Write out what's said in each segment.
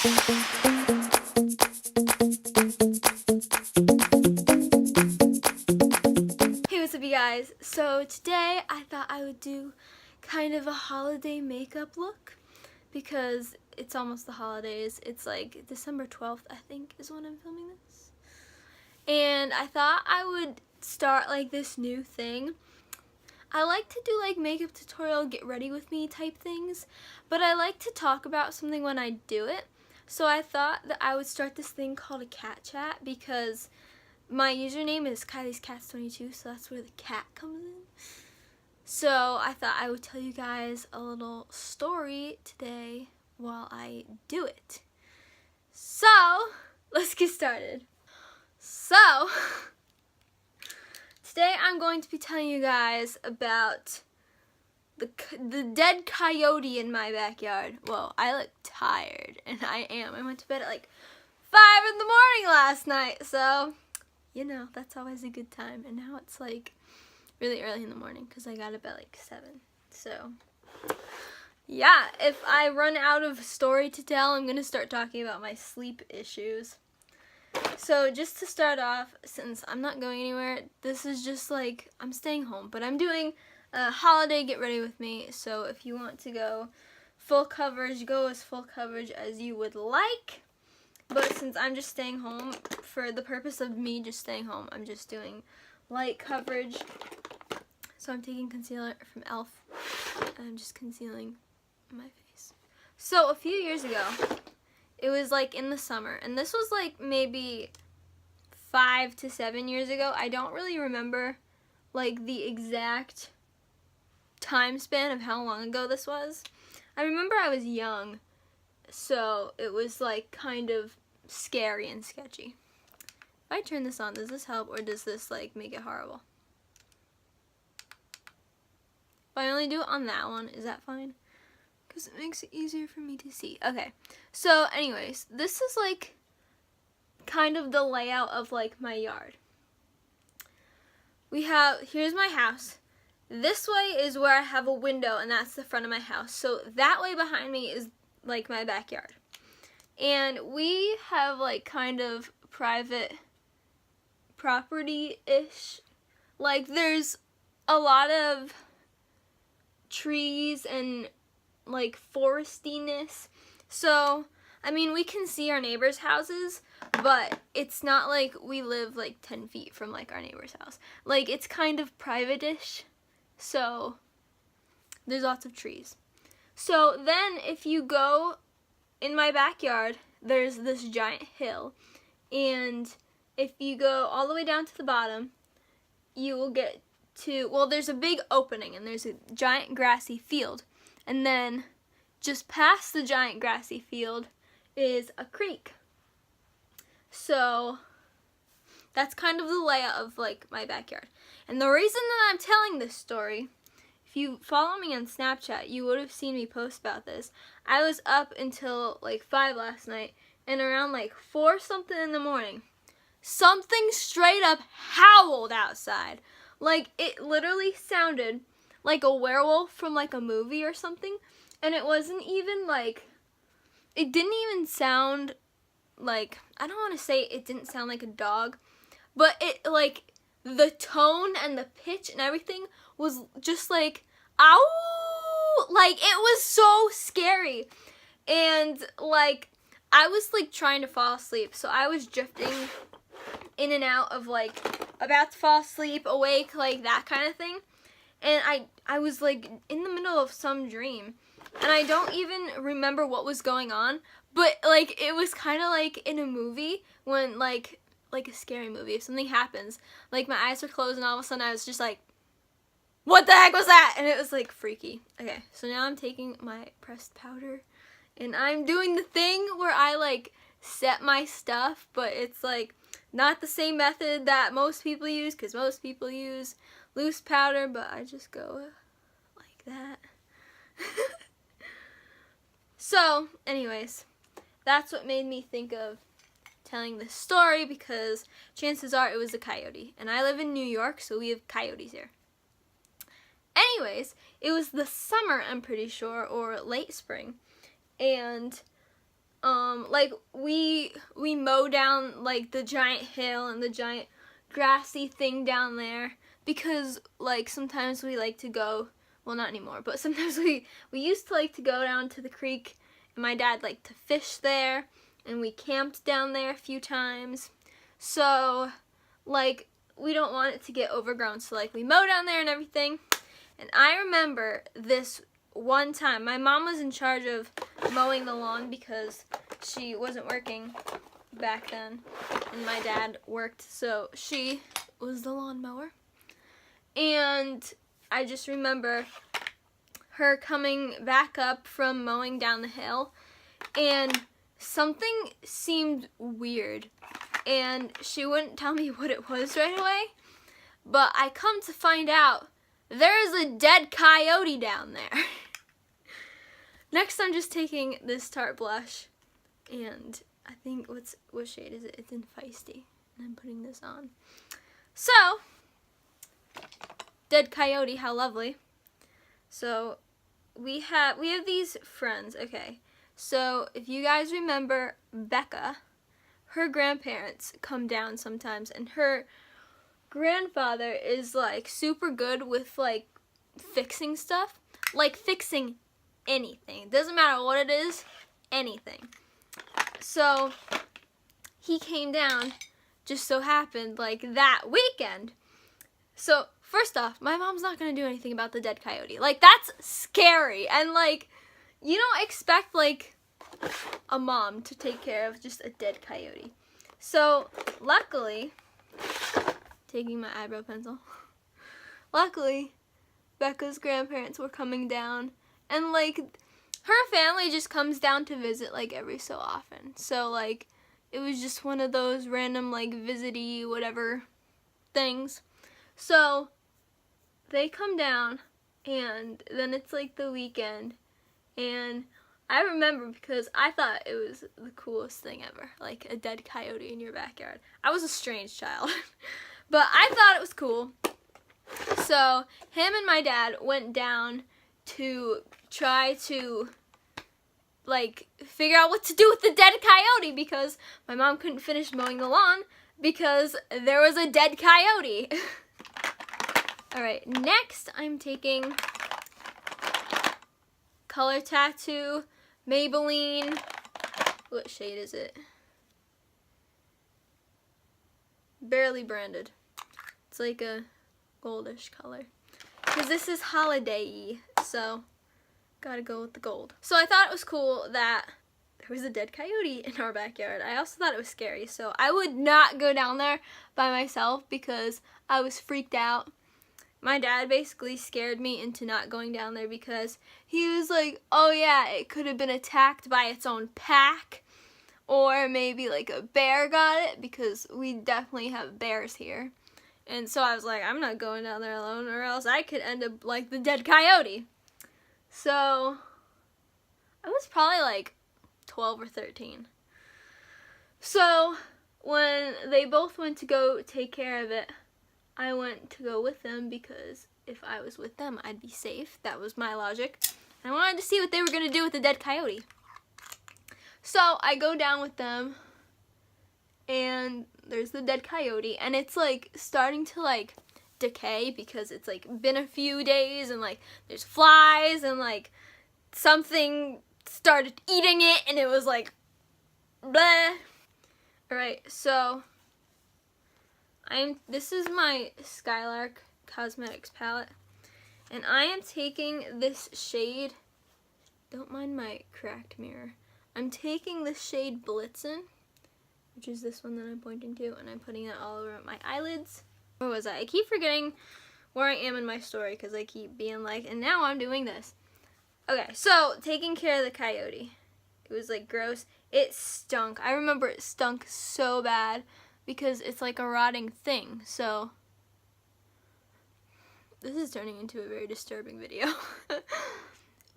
Hey, what's up you guys? So today I thought I would do kind of a holiday makeup look because it's almost the holidays. It's like December 12th, I think, is when I'm filming this. And I thought I would start like this new thing. I like to do like makeup tutorial, get ready with me type things, but I like to talk about something when I do it. So I thought that I would start this thing called a cat chat because my username is Kylie'sCats22, so that's where the cat comes in. So I thought I would tell you guys a little story today while I do it. So let's get started. So today I'm going to be telling you guys about the dead coyote in my backyard. Well, I look tired, and I am. I went to bed at like 5 in the morning last night, so you know, that's always a good time. And now it's like really early in the morning because I got up at like 7. So yeah, if I run out of story to tell, I'm going to start talking about my sleep issues. So just to start off, since I'm not going anywhere, this is just like, I'm staying home, but I'm doing a holiday get ready with me. So if you want to go full coverage, go as full coverage as you would like. But since I'm just staying home, for the purpose of me just staying home, I'm just doing light coverage. So I'm taking concealer from e.l.f. and I'm just concealing my face. So a few years ago, it was like in the summer, and this was like maybe 5 to 7 years ago. I don't really remember like the exact time span of how long ago this was. I remember I was young, so it was like kind of scary and sketchy. If I turn this on, does this help or does this like make it horrible? If I only do it on that one, is that fine? Because it makes it easier for me to see. Okay, so anyways, this is like kind of the layout of like my yard. Here's my house. This way is where I have a window, and that's the front of my house. So that way behind me is like my backyard. And we have like kind of private property-ish. Like there's a lot of trees and like forestiness. So, I mean, we can see our neighbors' houses, but it's not like we live like 10 feet from like our neighbor's house. Like it's kind of private-ish. So there's lots of trees. So then if you go in my backyard, there's this giant hill, and if you go all the way down to the bottom, you will get to, well, there's a big opening and there's a giant grassy field, and then just past the giant grassy field is a creek. So that's kind of the layout of like my backyard. And the reason that I'm telling this story, if you follow me on Snapchat, you would have seen me post about this. I was up until like 5 last night, and around like 4 something in the morning, something straight up howled outside. Like it literally sounded like a werewolf from like a movie or something, and it wasn't even like, it didn't even sound like, I don't want to say it didn't sound like a dog, but it like, the tone and the pitch and everything was just like, ow! Like, it was so scary. And, like, I was, like, trying to fall asleep, so I was drifting in and out of, like, about to fall asleep, awake, like, that kind of thing. And I was, like, in the middle of some dream, and I don't even remember what was going on, but, like, it was kind of like in a movie when, like a scary movie. If something happens, like my eyes were closed and all of a sudden I was just like, what the heck was that? And it was like freaky. Okay, so now I'm taking my pressed powder and I'm doing the thing where I like set my stuff, but it's like not the same method that most people use, because most people use loose powder, but I just go like that. So anyways, that's what made me think of telling this story, because chances are it was a coyote. And I live in New York, so we have coyotes here. Anyways, it was the summer, I'm pretty sure, or late spring. And like we mow down like the giant hill and the giant grassy thing down there because like sometimes we like to go, well not anymore, but sometimes we used to like to go down to the creek and my dad liked to fish there and we camped down there a few times. So like we don't want it to get overgrown, so like we mow down there and everything. And I remember this one time, my mom was in charge of mowing the lawn because she wasn't working back then, and my dad worked, so she was the lawn mower. And I just remember her coming back up from mowing down the hill, and something seemed weird, and she wouldn't tell me what it was right away, but I come to find out there is a dead coyote down there. Next, I'm just taking this Tarte blush, and I think, what shade is it? It's in Feisty, and I'm putting this on. So, dead coyote, how lovely. So, we have these friends, okay. So, if you guys remember Becca, her grandparents come down sometimes, and her grandfather is like super good with like fixing stuff, like fixing anything. It doesn't matter what it is, anything. So he came down, just so happened, like that weekend. So first off, my mom's not gonna do anything about the dead coyote. Like that's scary, and like you don't expect like a mom to take care of just a dead coyote. So luckily, taking my eyebrow pencil. Luckily, Becca's grandparents were coming down, and like her family just comes down to visit like every so often. So like it was just one of those random like visit-y whatever things. So they come down, and then it's like the weekend, and I remember because I thought it was the coolest thing ever, like a dead coyote in your backyard. I was a strange child. But I thought it was cool. So him and my dad went down to try to like figure out what to do with the dead coyote because my mom couldn't finish mowing the lawn because there was a dead coyote. Alright, next I'm taking Color Tattoo, Maybelline. What shade is it? Barely branded. It's like a goldish color. Because this is holiday-y, so gotta go with the gold. So I thought it was cool that there was a dead coyote in our backyard. I also thought it was scary, so I would not go down there by myself because I was freaked out. My dad basically scared me into not going down there because he was like, oh yeah, it could have been attacked by its own pack. Or maybe like a bear got it because we definitely have bears here. And so I was like, I'm not going down there alone or else I could end up like the dead coyote. So I was probably like 12 or 13. So when they both went to go take care of it, I went to go with them because if I was with them, I'd be safe. That was my logic. And I wanted to see what they were going to do with the dead coyote. So I go down with them, and there's the dead coyote, and it's like starting to like decay because it's like been a few days, and like there's flies, and like something started eating it, and it was like bleh. Alright, so this is my Skylark Cosmetics palette, and I am taking this shade, don't mind my cracked mirror, I'm taking the shade Blitzen, which is this one that I'm pointing to, and I'm putting it all over my eyelids. Where was I? I keep forgetting where I am in my story because I keep being like, and now I'm doing this. Okay, so taking care of the coyote. It was like gross. It stunk. I remember it stunk so bad because it's like a rotting thing. So this is turning into a very disturbing video.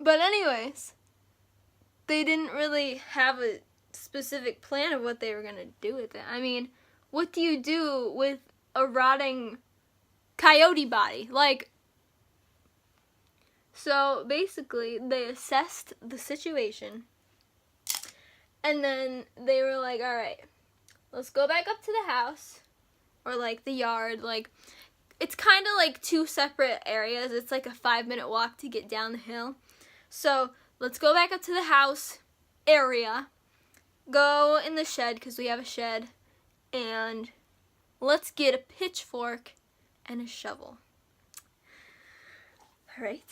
But anyways, they didn't really have a specific plan of what they were going to do with it. I mean, what do you do with a rotting coyote body? Like, so basically they assessed the situation And then they were like, all right, let's go back up to the house, or like the yard. Like, it's kind of like two separate areas. It's like a 5-minute walk to get down the hill. So let's go back up to the house area, go in the shed, because we have a shed, and let's get a pitchfork and a shovel. All right.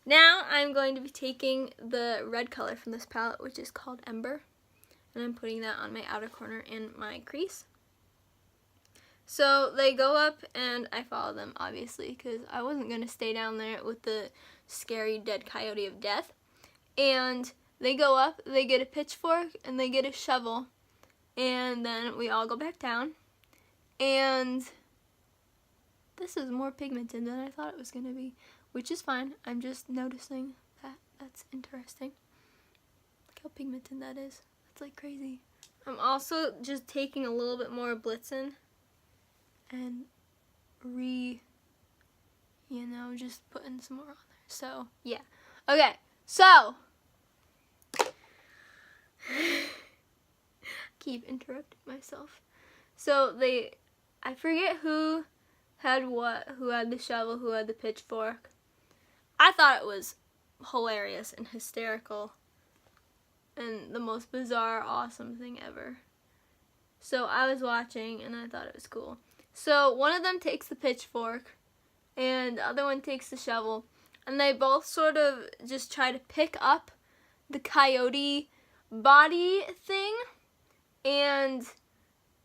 Now I'm going to be taking the red color from this palette, which is called Ember, and I'm putting that on my outer corner in my crease. So they go up, and I follow them, obviously, because I wasn't going to stay down there with the scary dead coyote of death. And they go up, they get a pitchfork, and they get a shovel, and then we all go back down. And this is more pigmented than I thought it was going to be, which is fine. I'm just noticing that. That's interesting. Look how pigmented that is. That's like crazy. I'm also just taking a little bit more Blitzen and just putting some more on there. So, yeah. Okay, so keep interrupting myself. So I forget who had what, who had the shovel, who had the pitchfork. I thought it was hilarious and hysterical and the most bizarre, awesome thing ever. So I was watching and I thought it was cool. So one of them takes the pitchfork and the other one takes the shovel, and they both sort of just try to pick up the coyote body thing. And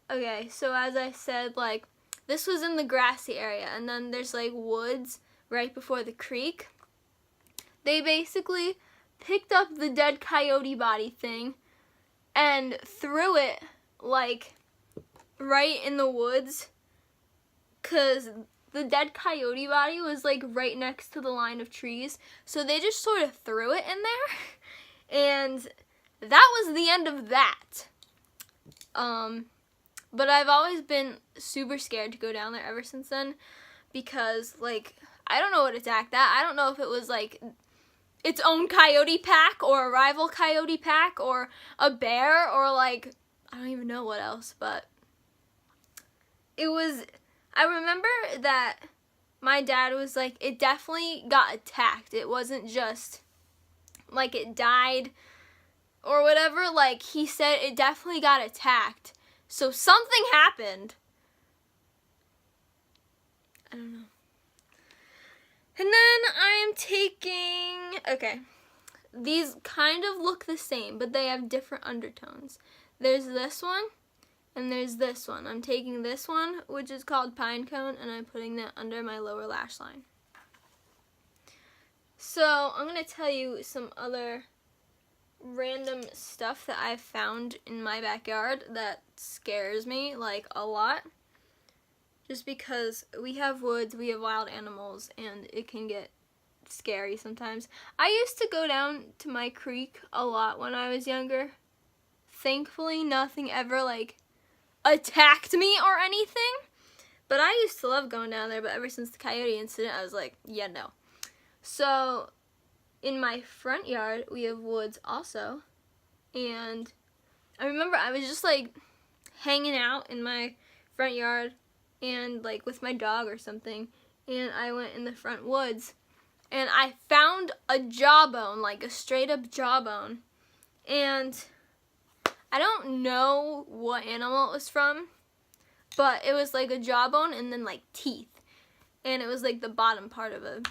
okay, so as I said, like, this was in the grassy area, and then there's like woods right before the creek. They basically picked up the dead coyote body thing and threw it like right in the woods, because the dead coyote body was like right next to the line of trees. So they just sort of threw it in there, and that was the end of that. But I've always been super scared to go down there ever since then, because, like, I don't know what attacked that. I don't know if it was, like, its own coyote pack, or a rival coyote pack, or a bear, or, like, I don't even know what else, but it was, I remember that my dad was like, it definitely got attacked. It wasn't just, like, it died, or whatever. Like, he said it definitely got attacked. So something happened. I don't know. And then I'm taking, okay, these kind of look the same, but they have different undertones. There's this one, and there's this one. I'm taking this one, which is called Pine Cone, and I'm putting that under my lower lash line. So I'm going to tell you some other random stuff that I've found in my backyard that scares me, like, a lot. Just because we have woods, we have wild animals, and it can get scary sometimes. I used to go down to my creek a lot when I was younger. Thankfully, nothing ever, like, attacked me or anything. But I used to love going down there, but ever since the coyote incident, I was like, yeah, no. So in my front yard, we have woods also, and I remember I was just, like, hanging out in my front yard, and, like, with my dog or something, and I went in the front woods, and I found a jawbone, like a straight-up jawbone, and I don't know what animal it was from, but it was, like, a jawbone and then, like, teeth, and it was, like, the bottom part of it.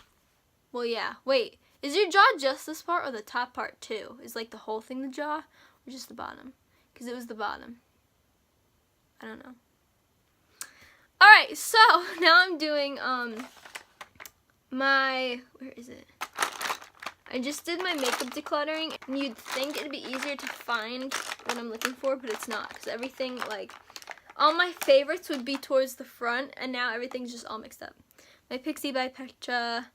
Well, yeah, wait. Is your jaw just this part, or the top part too? Is, like, the whole thing the jaw, or just the bottom? Because it was the bottom. I don't know. Alright, so now I'm doing where is it? I just did my makeup decluttering, and you'd think it'd be easier to find what I'm looking for, but it's not, because everything, like, all my favorites would be towards the front, and now everything's just all mixed up. My Pixie by Petra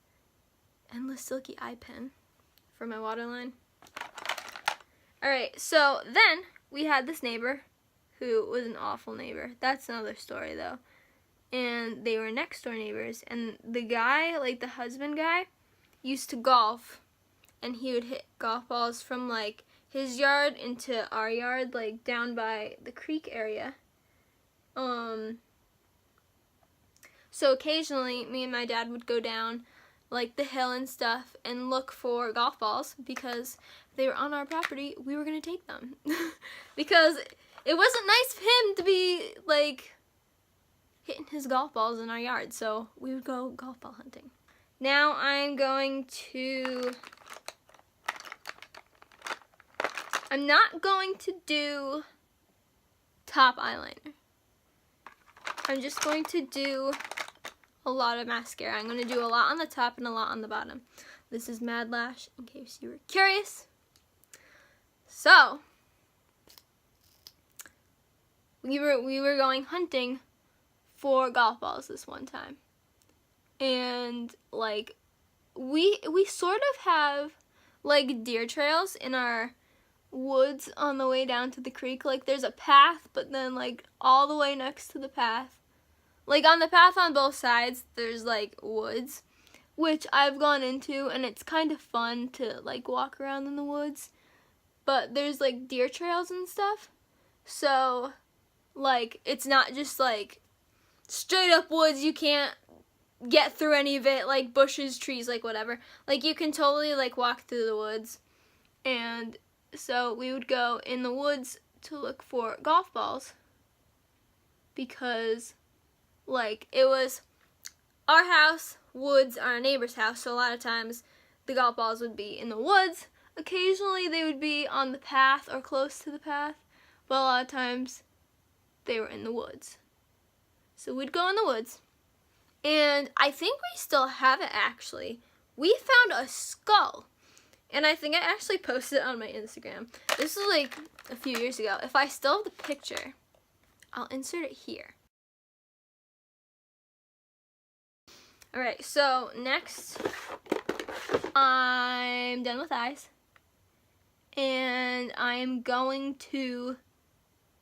Endless Silky Eye Pen for my waterline. Alright, so then we had this neighbor who was an awful neighbor. That's another story, though. And they were next door neighbors, and the guy, like the husband guy, used to golf, and he would hit golf balls from, like, his yard into our yard, like down by the creek area. So occasionally me and my dad would go down like the hill and stuff and look for golf balls, because if they were on our property, we were gonna take them. Because it wasn't nice for him to be like hitting his golf balls in our yard, so we would go golf ball hunting. Now I'm not going to do top eyeliner. I'm just going to do a lot of mascara. I'm going to do a lot on the top and a lot on the bottom. This is Mad Lash, in case you were curious. So, we were going hunting for golf balls this one time. And like we sort of have like deer trails in our woods on the way down to the creek. Like there's a path, but then like all the way next to the path, like on the path on both sides, there's like woods, which I've gone into, and it's kind of fun to like walk around in the woods. But there's like deer trails and stuff, so like it's not just like straight up woods. You can't get through any of it, like bushes, trees, like whatever. Like you can totally like walk through the woods. And so we would go in the woods to look for golf balls, because like it was our house, woods, our neighbor's house, so a lot of times the golf balls would be in the woods. Occasionally they would be on the path or close to the path, but a lot of times they were in the woods. So we'd go in the woods, and I think we still have it actually. We found a skull, and I think I actually posted it on my Instagram. This was like a few years ago. If I still have the picture, I'll insert it here. Alright, so next, I'm done with eyes. And I am going to,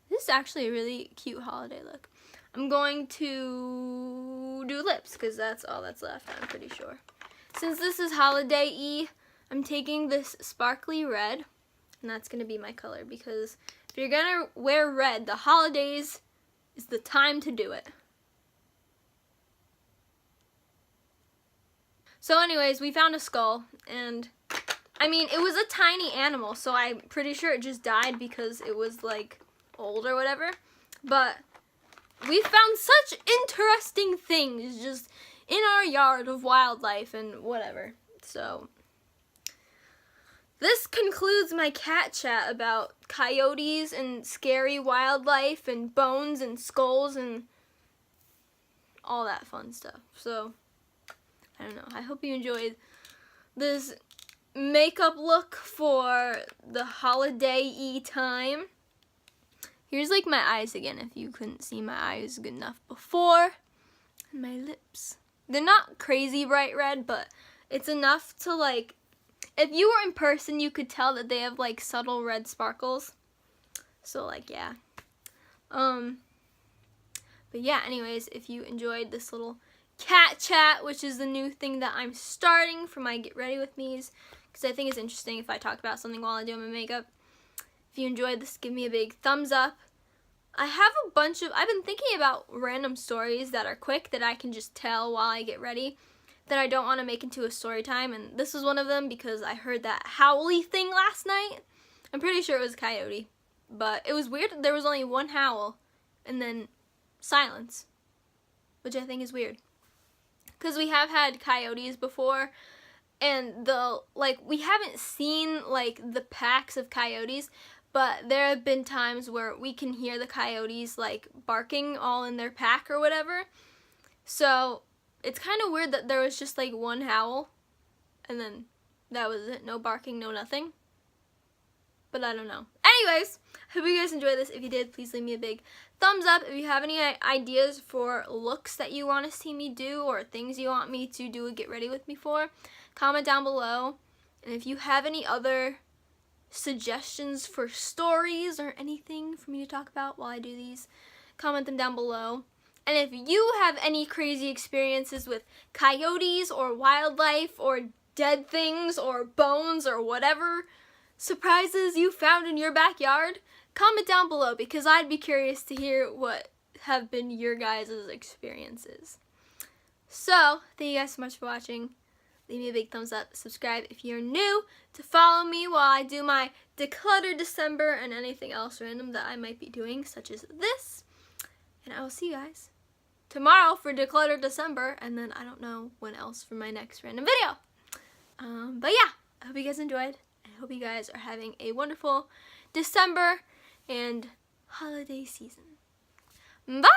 this is actually a really cute holiday look. I'm going to do lips, because that's all that's left, I'm pretty sure. Since this is holiday-y, I'm taking this sparkly red, and that's going to be my color, because if you're going to wear red, the holidays is the time to do it. So anyways, we found a skull, and I mean, it was a tiny animal, so I'm pretty sure it just died because it was like old or whatever. But we found such interesting things just in our yard of wildlife and whatever. So this concludes my cat chat about coyotes and scary wildlife and bones and skulls and all that fun stuff. So I don't know. I hope you enjoyed this makeup look for the holiday-y time. Here's like my eyes again, if you couldn't see my eyes good enough before. And my lips. They're not crazy bright red, but it's enough to like, if you were in person, you could tell that they have like subtle red sparkles. So like, yeah. But yeah, anyways, if you enjoyed this little cat chat, which is the new thing that I'm starting for my Get Ready With Me's, because I think it's interesting if I talk about something while I do my makeup. If you enjoyed this, give me a big thumbs up. I have a bunch of, I've been thinking about random stories that are quick that I can just tell while I get ready that I don't want to make into a story time, and this was one of them because I heard that howly thing last night. I'm pretty sure it was a coyote, but it was weird. There was only one howl and then silence, which I think is weird. Because we have had coyotes before, and we haven't seen like the packs of coyotes, but there have been times where we can hear the coyotes like barking all in their pack or whatever. So it's kind of weird that there was just like one howl, and then that was it. No barking, no nothing. But I don't know. Anyways, hope you guys enjoyed this. If you did, please leave me a big thumbs up. If you have any ideas for looks that you want to see me do or things you want me to do a Get Ready With Me for, comment down below. And if you have any other suggestions for stories or anything for me to talk about while I do these, comment them down below. And if you have any crazy experiences with coyotes or wildlife or dead things or bones or whatever, surprises you found in your backyard? Comment down below because I'd be curious to hear what have been your guys' experiences. So, thank you guys so much for watching. Leave me a big thumbs up. Subscribe if you're new to follow me while I do my Declutter December and anything else random that I might be doing, such as this. And I will see you guys tomorrow for Declutter December, and then I don't know when else for my next random video. But yeah, I hope you guys enjoyed. I hope you guys are having a wonderful December and holiday season. Bye!